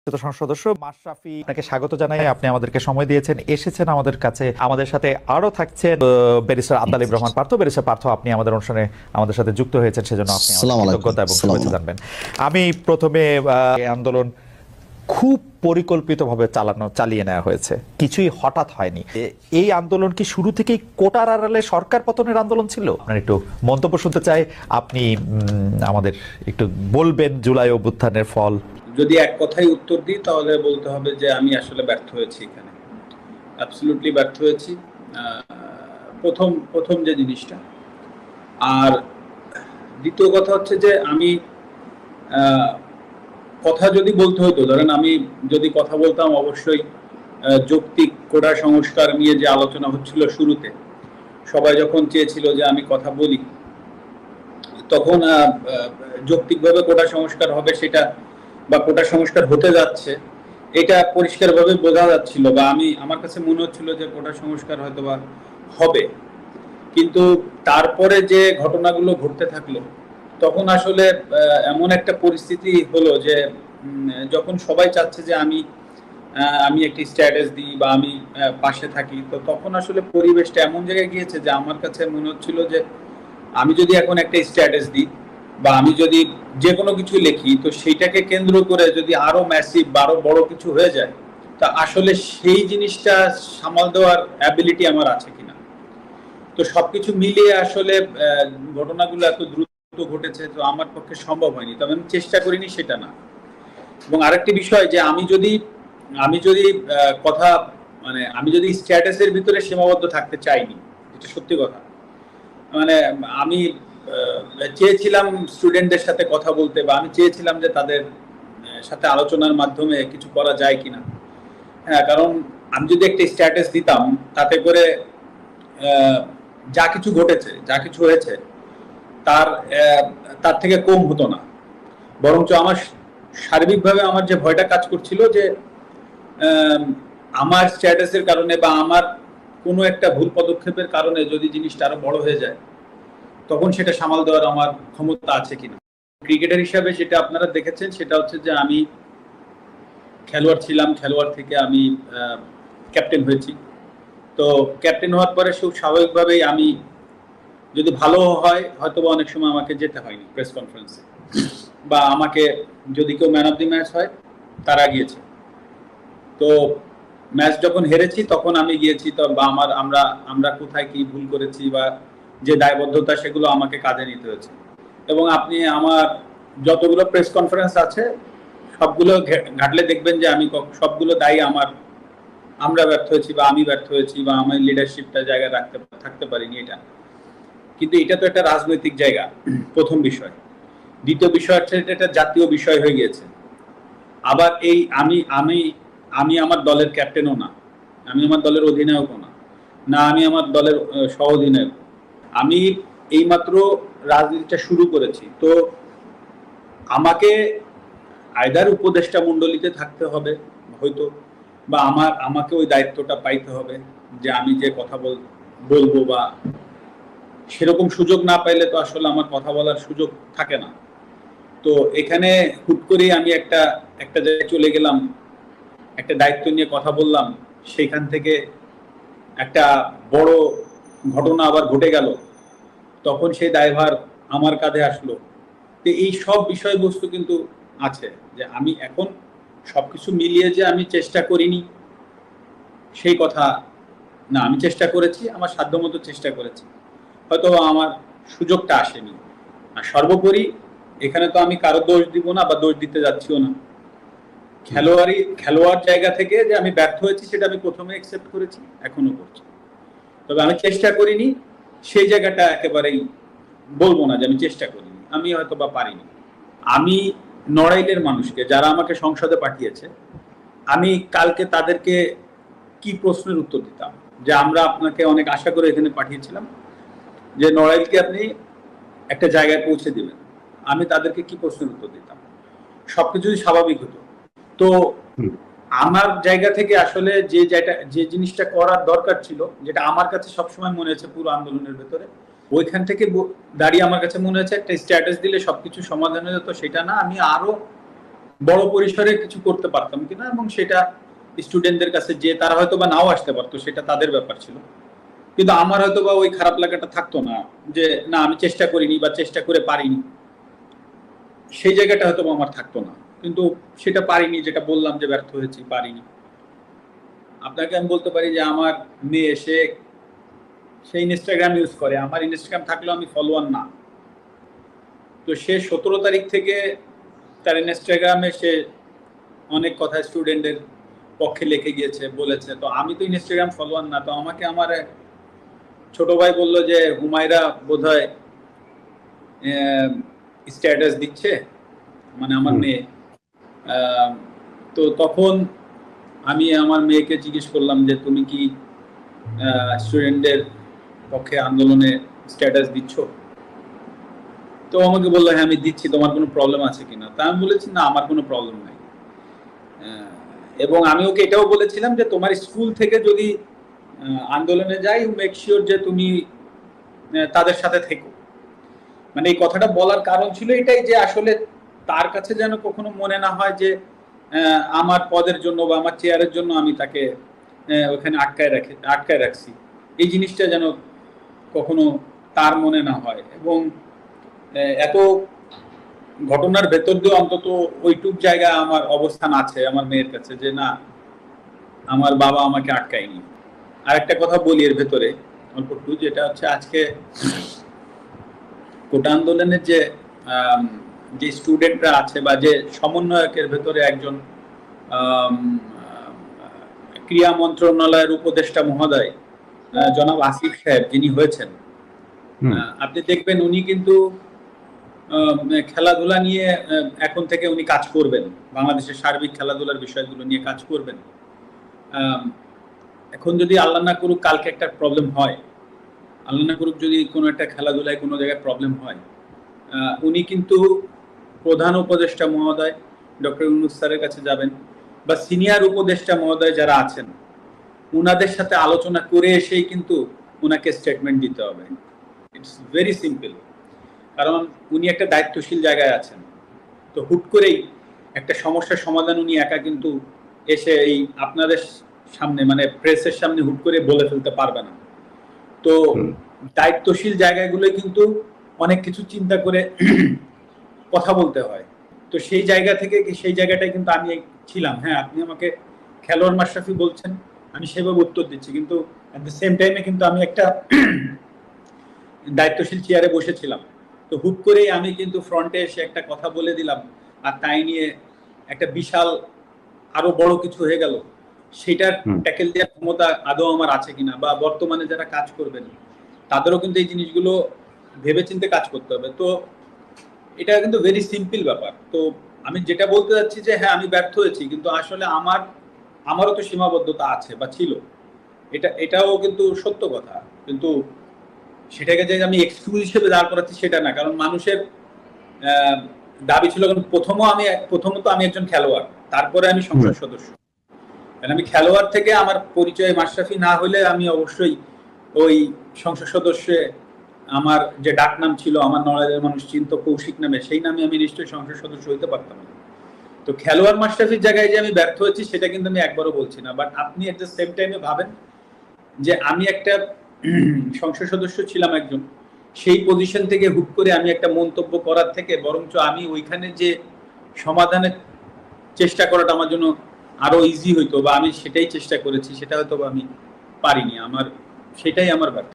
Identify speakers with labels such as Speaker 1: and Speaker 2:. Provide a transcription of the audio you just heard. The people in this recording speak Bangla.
Speaker 1: সংসদ সদস্য মাশরাফি, আপনাকে স্বাগত জানাই। আপনি আমাদেরকে সময় দিয়েছেন, এসেছেন আমাদের কাছে। আমাদের সাথে আরো থাকছেন ব্যারিস্টার আব্দুল রহমান পার্থ। ব্যারিস্টার পার্থ, আপনি আমাদের অনুষ্ঠানে আমাদের সাথে যুক্ত হয়েছেন, সেজন্য আপনি আমাদের কৃতজ্ঞতা এবং শুভেচ্ছা জানবেন। আমি প্রথমে আন্দোলন খুব পরিকল্পিতভাবে চালিয়ে নেওয়া হয়েছে, কিছুই হঠাৎ হয়নি। এই আন্দোলন কি শুরু থেকেই কোটার আড়ালে সরকার পতনের আন্দোলন ছিল? আপনার একটু মন্তব্য শুনতে চাই। আপনি আমাদের একটু বলবেন জুলাই অভ্যুত্থানের ফল।
Speaker 2: যদি এক কথাই উত্তর দিই তাহলে বলতে হবে যে আমি আসলে ব্যর্থ হয়েছি, এখানে অ্যাবসলিউটলি ব্যর্থ হয়েছি। প্রথম যে জিনিসটা, আর দ্বিতীয় কথা হচ্ছে যে আমি কথা যদি বলতে হতো, ধরেন আমি যদি কথা বলতাম, অবশ্যই যৌক্তিক কোটা সংস্কার নিয়ে যে আলোচনা হচ্ছিল শুরুতে, সবাই যখন চেয়েছিল যে আমি কথা বলি, তখন যৌক্তিকভাবে কোটা সংস্কার হবে সেটা, বা কোটা সংস্কার হতে যাচ্ছে, এটা পরিষ্কারভাবে বোঝা যাচ্ছিল, বা আমার কাছে মনে হচ্ছিল যে কোটা সংস্কার হয়তো বা হবে। কিন্তু তারপরে যে ঘটনাগুলো ঘটতে থাকলো, তখন আসলে এমন একটা পরিস্থিতি হলো যে যখন সবাই চাচ্ছে যে আমি একটি স্ট্যাটাস দিই বা আমি পাশে থাকি, তো তখন আসলে পরিবেশটা এমন জায়গায় গিয়েছে যে আমার কাছে মনে হচ্ছিল যে আমি যদি এখন একটা স্ট্যাটাস দিই বা আমি যদি যে কোনো কিছু লিখি, তো সেইটাকে কেন্দ্র করে যদি আরো ম্যাসিভ বা আরো বড় কিছু হয়ে যায়, তা আসলে সেই জিনিসটা সামাল দেওয়ার অ্যাবিলিটি আমার আছে কিনা। তো সবকিছু মিলিয়ে আসলে ঘটনাগুলো এত দ্রুত ঘটেছে, তো আমার পক্ষে সম্ভব হয়নি, তবে আমি চেষ্টা করিনি সেটা না। এবং আরেকটি বিষয় যে আমি যদি কথা মানে আমি যদি স্ট্যাটাসের ভিতরে সীমাবদ্ধ থাকতে চাইনি, এটা সত্যি কথা। মানে আমি চেয়েছিলাম স্টুডেন্টদের সাথে কথা বলতে, বা আমি চেয়েছিলাম যে তাদের সাথে আলোচনার মাধ্যমে কিছু করা যায় কিনা। হ্যাঁ, কারণ আমি যদি একটা স্ট্যাটাস দিতাম, তাতে করে যা কিছু ঘটেছে, যা কিছু হয়েছে, তার থেকে কম হতো না। বরঞ্চ আমার সার্বিকভাবে আমার যে ভয়টা কাজ করছিল যে আমার স্ট্যাটাসের কারণে বা আমার কোনো একটা ভুল পদক্ষেপের কারণে যদি জিনিসটা আরো বড় হয়ে যায়, তখন সেটা সামাল দেওয়ার আমার ক্ষমতা আছে কিনা। ক্রিকেটার হিসাবে যেটা আপনারা দেখেছেন সেটা হচ্ছে যে আমি খেলোয়াড় ছিলাম, খেলোয়াড় থেকে আমি ক্যাপ্টেন হয়েছি। তো ক্যাপ্টেন হওয়ার পরে খুব স্বাভাবিকভাবেই আমি যদি ভালো হয়, হয়তো অনেক সময় আমাকে যেতে হয়নি প্রেস কনফারেন্সে, বা আমাকে যদি কেউ ম্যান অফ দি ম্যাচ হয়, তারা গিয়েছে। তো ম্যাচ যখন হেরেছি তখন আমি গিয়েছি, তো বা আমরা কোথায় কি ভুল করেছি বা যে দায়বদ্ধতা, সেগুলো আমাকে কাঁধে নিতে হয়েছে। এবং আপনি আমার যতগুলো প্রেস কনফারেন্স আছে সবগুলো ঘাটলে দেখবেন যে আমি সবগুলো দায়ী আমরা ব্যর্থ হয়েছি, বা আমি ব্যর্থ হয়েছি, বা আমার লিডারশিপটা জায়গায় থাকতে পারিনি। এটা কিন্তু এটা তো একটা রাজনৈতিক জায়গা, প্রথম বিষয়। দ্বিতীয় বিষয় হচ্ছে এটা জাতীয় বিষয় হয়ে গিয়েছে। আবার এই আমি আমার দলের ক্যাপ্টেনও না, আমি আমার দলের অধিনায়কও না, আমি আমার দলের সহ অধিনায়ক। আমি এইমাত্র রাজনীতিটা শুরু করেছি। তো আমাকে আইদার উপদেষ্টা মণ্ডলীতে থাকতে হবে হয়তো, বা আমাকে ওই দায়িত্বটা পাইতে হবে যে আমি যে কথা বলবো, বা সেরকম সুযোগ না পাইলে তো আসলে আমার কথা বলার সুযোগ থাকে না। তো এখানে হুট করেই আমি একটা জায়গায় চলে গেলাম, একটা দায়িত্ব নিয়ে কথা বললাম, সেইখান থেকে একটা বড় ঘটনা আবার ঘটে গেল, তখন সেই দায়ভার আমার কাঁধে আসলো। তো এই সব বিষয়বস্তু কিন্তু আছে, যে আমি এখন সবকিছু মিলিয়ে যে আমি চেষ্টা করিনি সেই কথা না, আমি চেষ্টা করেছি, আমার সাধ্যমতো চেষ্টা করেছি, হয়তো আমার সুযোগটা আসেনি। আর সর্বোপরি এখানে তো আমি কারো দোষ দিব না বা দোষ দিতে যাচ্ছিও না। খেলোয়াড় জায়গা থেকে যে আমি ব্যর্থ হয়েছি সেটা আমি প্রথমে অ্যাকসেপ্ট করেছি, এখনো করছি। তবে আমি চেষ্টা করিনি সেই জায়গাটা একেবারেই বলবো না যে আমি চেষ্টা করিনি, আমি হয়তো বা পারিনি। আমি নড়াইলের মানুষকে, যারা আমাকে সংসদে পাঠিয়েছে, আমি কালকে তাদেরকে কি প্রশ্নের উত্তর দিতাম যে আমরা আপনাকে অনেক আশা করে এখানে পাঠিয়েছিলাম যে নড়াইলকে আপনি একটা জায়গায় পৌঁছে দিবেন, আমি তাদেরকে কি প্রশ্নের উত্তর দিতাম? সবকিছুই স্বাভাবিক হতো। তো আমার জায়গা থেকে আসলে যে জিনিসটা করার দরকার ছিল, যেটা আমার কাছে সবসময় মনে হয়েছে পুরো আন্দোলনের ভেতরে, ওইখান থেকে দাঁড়িয়ে আমার কাছে মনে হয়েছে একটা স্ট্যাটাস দিলে সবকিছু সমাধান হয়ে যেত, সেটা না, আমি আরো বড় পরিসরে কিছু করতে পারতাম কিনা, এবং সেটা স্টুডেন্টদের কাছে যে তারা হয়তো বা নাও আসতে পারতো, সেটা তাদের ব্যাপার ছিল। কিন্তু আমার হয়তো বা ওই খারাপ লাগাটা থাকতো না যে না আমি চেষ্টা করিনি বা চেষ্টা করে পারিনি, সেই জায়গাটা হয়তো আমার থাকতো না। কিন্তু সেটা পারিনি, যেটা বললাম যে ব্যর্থ হয়েছি, পারিনি। আপনাকে আমি বলতে পারি যে আমার মেয়ে সে ইনস্টাগ্রাম ইউজ করে, আমার ইনস্টাগ্রাম থাকলেও আমি ফলোয়ার না। তো সে 17 তারিখ থেকে তার ইনস্টাগ্রামে সে অনেক কথা স্টুডেন্টদের পক্ষে লিখে গিয়েছে, বলেছে। তো আমি তো ইনস্টাগ্রাম ফলোয়ার না, তো আমাকে আমার এক ছোট ভাই বলল যে হুমায়রা বোধহয় স্ট্যাটাস দিচ্ছে, মানে আমার মেয়ে। তো তখন আমি আমার মেয়েকে জিজ্ঞেস করলাম যে তুমি কি স্টুডেন্টদের পক্ষে আন্দোলনে স্ট্যাটাস দিচ্ছ? তো আমাকে বললো হ্যাঁ আমি দিচ্ছি, তোমার কোনো প্রবলেম আছে কিনা? তা আমি বলেছি না, আমার কোনো প্রবলেম নাই। এবং আমি ওকে এটাও বলেছিলাম যে তোমার স্কুল থেকে যদি আন্দোলনে যাই, মেক শিওর যে তুমি তাদের সাথে থেকো। মানে এই কথাটা বলার কারণ ছিল এটাই যে আসলে তার কাছে যেন কখনো মনে না হয় যে আমার পদের জন্য বা আমার চেয়ারের জন্য আমি তাকে ওখানে আটকায় রাখছি। এই জিনিসটা যেন কখনো তার মনে না হয়। এবং এত ঘটনার ভেতর দিয়ে অন্তত ওইটুক জায়গায় আমার অবস্থান আছে আমার মেয়ের কাছে যে না, আমার বাবা আমাকে আটকায়নি। আর একটা কথা বলি এর ভেতরে অল্প একটু, যেটা হচ্ছে আজকে কোটা আন্দোলনের যে স্টুডেন্টরা আছে বা যে সমন্বয়কের ভেতরে একজন ক্রীড়া মন্ত্রণালয়ের উপদেষ্টা মহোদয় জনাব আসিফ সাহেব যিনি হয়েছেন, আপনি দেখবেন উনি কিন্তু খেলাধুলা নিয়ে এখন থেকে উনি কাজ করবেন, বাংলাদেশের সার্বিক খেলাধুলার বিষয়গুলো নিয়ে কাজ করবেন। এখন যদি আল্লাহ না করুক কালকে একটা প্রবলেম হয়, আল্লাহ না করুক যদি কোনো একটা খেলাধুলায় কোনো জায়গায় প্রবলেম হয়, উনি কিন্তু প্রধান উপদেষ্টা মহোদয় ডক্টর ইউনূস স্যারের কাছে যাবেন, বা সিনিয়র উপদেষ্টা মহোদয় যারা আছেন উনাদের সাথে আলোচনা করে এসেই কিন্তু উনাকে স্টেটমেন্ট দিতে হবে। It's very simple. কারণ উনি একটা দায়িত্বশীল জায়গায় আছেন। তো হুট করেই একটা সমস্যার সমাধান উনি একা কিন্তু এসে এই আপনাদের সামনে মানে প্রেসের সামনে হুট করে বলে ফেলতে পারবে না। তো দায়িত্বশীল জায়গাগুলো কিন্তু অনেক কিছু চিন্তা করে কথা বলতে হয়। তো সেই জায়গা থেকে সেই জায়গাটায় কিন্তু আমি ছিলাম। হ্যাঁ, আপনি আমাকে খেলোয়াড় মাশরাফি বলছেন, আমি সেভাবে উত্তর দিচ্ছি, কিন্তু এট দ্য সেম টাইমে কিন্তু আমি একটা দায়িত্বশীল চেয়ারে বসেছিলাম। তো হুট করেই আমি কিন্তু ফ্রন্টে এসে একটা কথা বলে দিলাম, আর তাই নিয়ে একটা বিশাল আরো বড় কিছু হয়ে গেল। সেটার ট্যাকেল দেওয়ার ক্ষমতা আদৌ আমার আছে কিনা, বা বর্তমানে যারা কাজ করবেন তাদেরও কিন্তু এই জিনিসগুলো ভেবেচিন্তে কাজ করতে হবে। তো এটা কিন্তু ভেরি সিম্পল ব্যাপার। তো আমি যেটা বলতে চাচ্ছি যে হ্যাঁ আমি ব্যর্থ হয়েছি, কিন্তু আসলে আমারও তো সীমাবদ্ধতা আছে বা ছিল, এটাও কিন্তু সত্য কথা। কিন্তু সেটাকে যে আমি এক্সকিউজ হিসেবে দাঁড় করাচ্ছি সেটা না। কারণ মানুষের দাবি ছিল, প্রথমত আমি একজন খেলোয়াড়, তারপরে আমি সংসদ সদস্য। আমি খেলোয়াড় থেকে আমার পরিচয় মাশরাফি না হলে আমি অবশ্যই ওই সংসদ সদস্যে আমার যে ডাক নাম ছিল, আমার নড়াইলের মানুষ চিন্ত কৌশিক নামে, সেই নামে আমি নিশ্চয়ই সংসদ সদস্য হইতে পারতাম না। তো খেলোয়াড় মাশরাফির জায়গায় যে আমি ব্যর্থ হয়েছি সেটা কিন্তু আমি একবারও বলছি না। বাট আপনি এট দ্য সেম টাইমে ভাবেন যে আমি একটা সংসদ সদস্য ছিলাম একজন, সেই পজিশন থেকে হুট করে আমি একটা মন্তব্য করার থেকে বরঞ্চ আমি ওইখানে যে সমাধানের চেষ্টা করাটা আমার জন্য আরো ইজি হইতো, বা আমি সেটাই চেষ্টা করেছি, সেটা হয়তো আমি পারিনি। সেটাই আমার ব্যাপার।